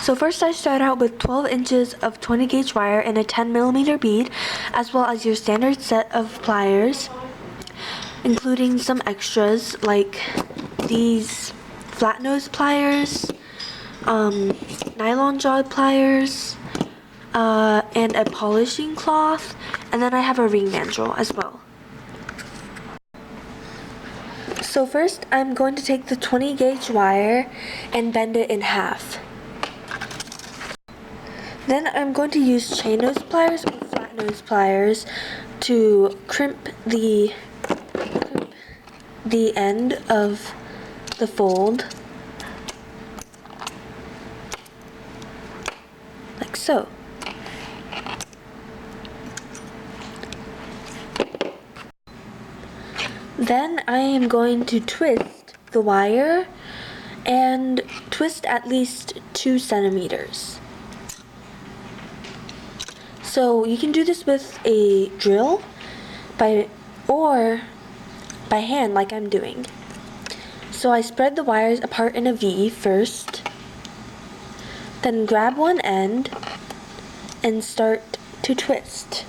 So first I start out with 12 inches of 20 gauge wire and a 10mm bead, as well as your standard set of pliers, including some extras like these flat nose pliers, nylon jawed pliers, and a polishing cloth, and then I have a ring mandrel as well. So first I'm going to take the 20 gauge wire and bend it in half. Then I'm going to use chain nose pliers or flat nose pliers to crimp the end of the fold, like so. Then I am going to twist the wire and twist at least 2 centimeters. So you can do this with a drill or by hand like I'm doing. So I spread the wires apart in a V first, then grab one end and start to twist,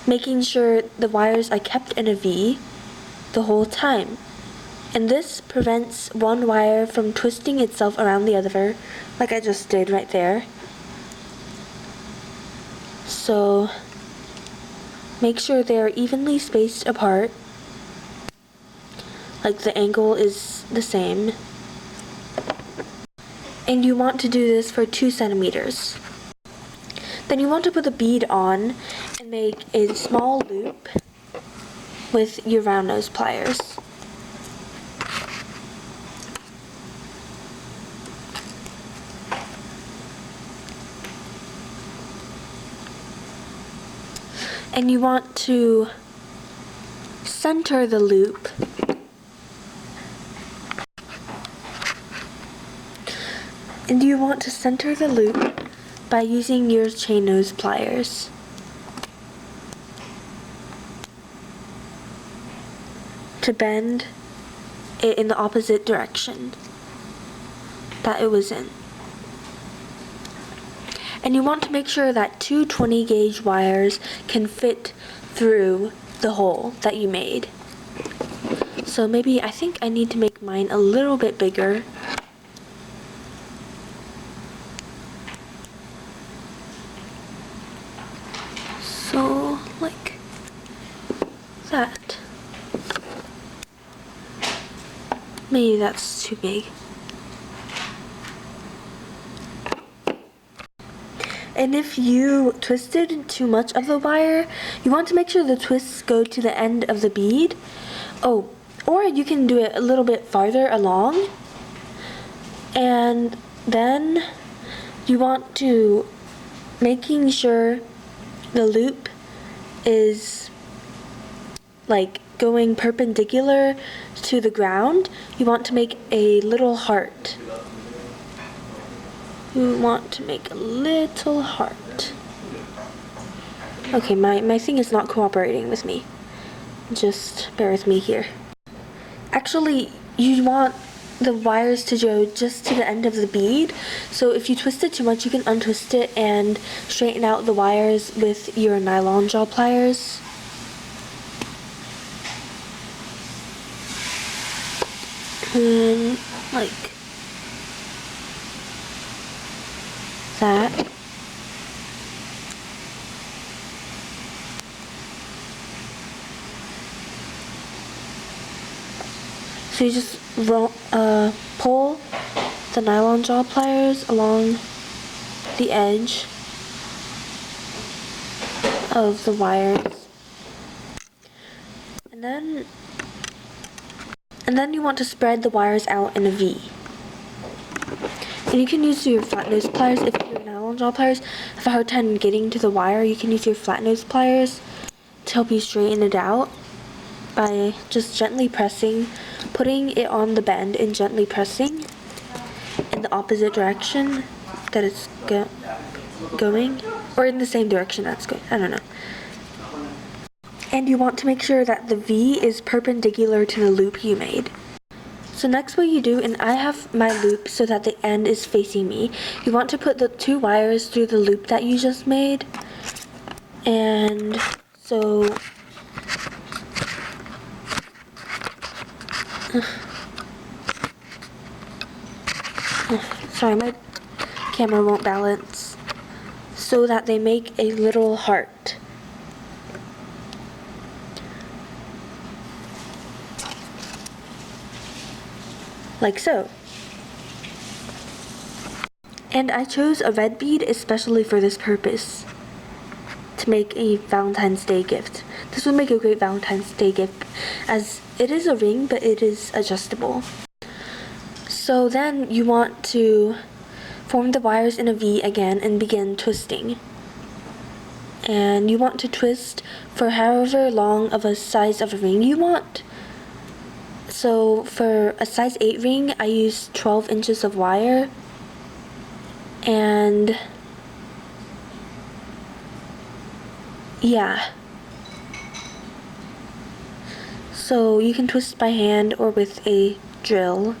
making sure the wires are kept in a V the whole time. And this prevents one wire from twisting itself around the other, like I just did right there. So make sure they are evenly spaced apart, like the angle is the same. And you want to do this for 2 centimeters. Then you want to put the bead on and make a small loop with your round nose pliers. And you want to center the loop by using your chain nose pliers. To bend it in the opposite direction that it was in. And you want to make sure that 2 20 gauge wires can fit through the hole that you made. So maybe I think I need to make mine a little bit bigger. So like that. Maybe that's too big. And if you twisted too much of the wire, you want to make sure the twists go to the end of the bead. Oh, or you can do it a little bit farther along. And then you want to making sure the loop is like going perpendicular to the ground. You want to make a little heart. You want to make a little heart. Okay, my thing is not cooperating with me. Just bear with me here. Actually, you want the wires to go just to the end of the bead. So if you twist it too much, you can untwist it and straighten out the wires with your nylon jaw pliers. And like that. So you just pull the nylon jaw pliers along the edge of the wires, and then you want to spread the wires out in a V. And you can use your flat nose pliers if your nylon jaw pliers have a hard time getting to the wire. You can use your flat nose pliers to help you straighten it out by just gently pressing, putting it on the bend and gently pressing in the opposite direction that it's going, or in the same direction that's going. I don't know. And you want to make sure that the V is perpendicular to the loop you made. So next what you do, and I have my loop so that the end is facing me. You want to put the 2 wires through the loop that you just made. And so sorry, my camera won't balance. So that they make a little heart. Like so. And I chose a red bead especially for this purpose, to make a Valentine's Day gift. This would make a great Valentine's Day gift, as it is a ring, but it is adjustable. So then you want to form the wires in a V again and begin twisting. And you want to twist for however long of a size of a ring you want. So for a size 8 ring, I used 12 inches of wire. And yeah. So you can twist by hand or with a drill.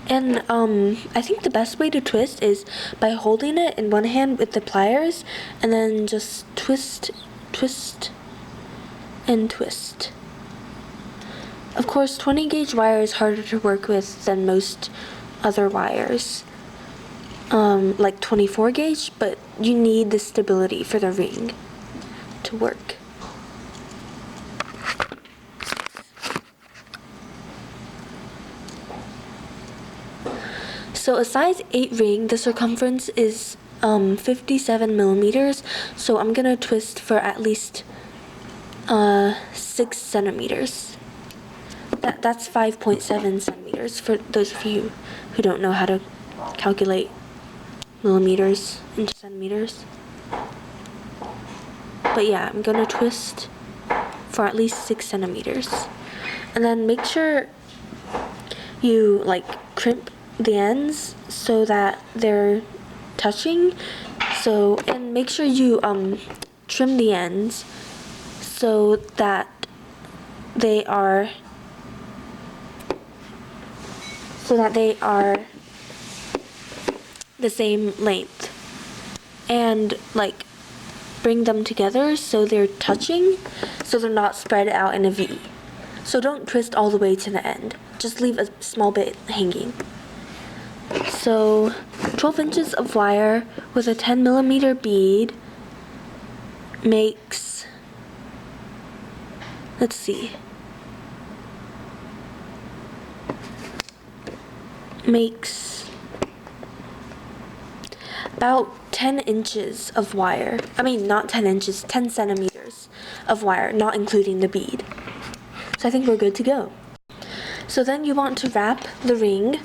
And I think the best way to twist is by holding it in one hand with the pliers and then just twist, twist, and twist. Of course, 20 gauge wire is harder to work with than most other wires, like 24 gauge, but you need the stability for the ring to work. So a size 8 ring, the circumference is 57 millimeters, so I'm gonna twist for at least 6 centimeters. That's 5.7 centimeters for those of you who don't know how to calculate millimeters into centimeters. But yeah, I'm gonna twist for at least 6 centimeters. And then make sure you like crimp the ends so that they're touching. So, and make sure you trim the ends so that they are the same length, and like bring them together so they're touching, so they're not spread out in a V. So don't twist all the way to the end, just leave a small bit hanging. So 12 inches of wire with a 10 millimeter bead makes, let's see, makes about 10 inches of wire. I mean, not 10 inches, 10 centimeters of wire, not including the bead. So I think we're good to go. So then you want to wrap the ring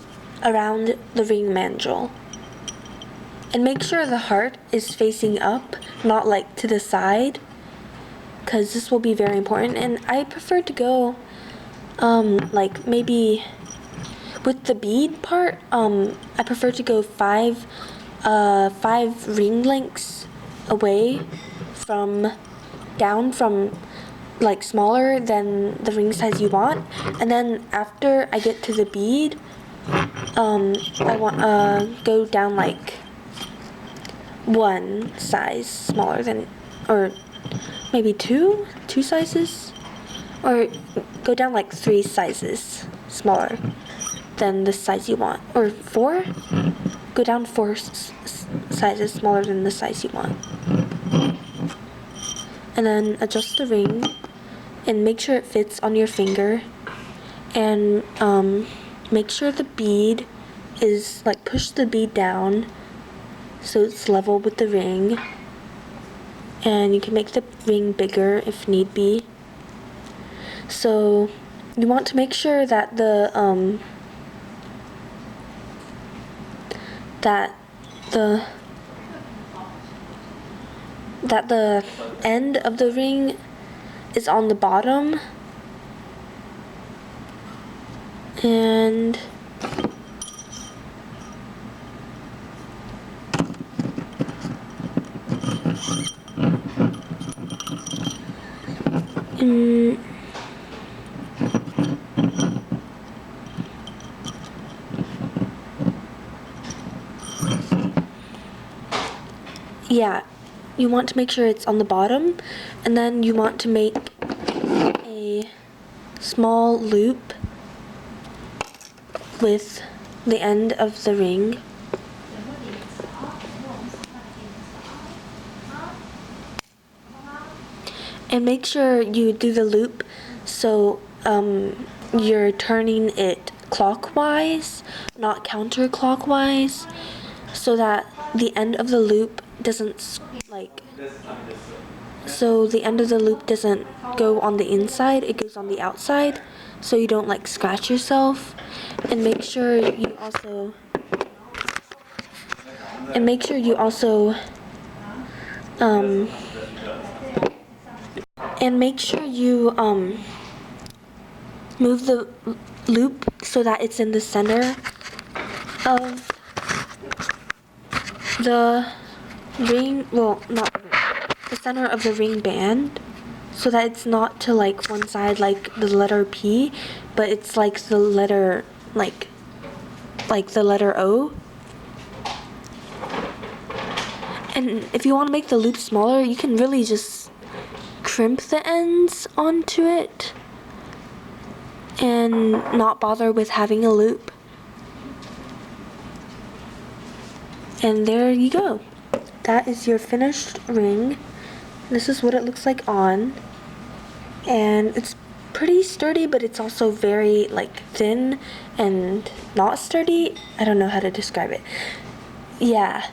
around the ring mandrel. And make sure the heart is facing up, not like to the side, because this will be very important. And I prefer to go like maybe with the bead part, I prefer to go 5 ring lengths away from like smaller than the ring size you want. And then after I get to the bead, I want go down like 1 size smaller than, or maybe two sizes, or go down like 3 sizes smaller than the size you want, or 4, go down 4 sizes smaller than the size you want. And then adjust the ring and make sure it fits on your finger, and make sure the bead is like, push the bead down so it's level with the ring, and you can make the ring bigger if need be. So you want to make sure that the end of the ring is on the bottom, and Yeah, you want to make sure it's on the bottom, and then you want to make a small loop with the end of the ring. And make sure you do the loop so you're turning it clockwise, not counterclockwise, so that the end of the loop doesn't go on the inside, it goes on the outside, so you don't like scratch yourself. And make sure you also move the loop so that it's in the center of the ring, well, not the center of the ring band, so that it's not to like one side like the letter P, but it's like the letter like the letter O. And if you want to make the loop smaller, you can really just crimp the ends onto it and not bother with having a loop. And there you go. That is your finished ring. This is what it looks like on. And it's pretty sturdy, but it's also very like thin and not sturdy. I don't know how to describe it. Yeah.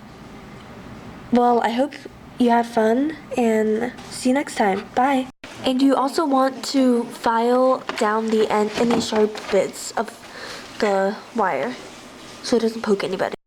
Well, I hope you had fun, and see you next time. Bye. And you also want to file down the end any sharp bits of the wire so it doesn't poke anybody.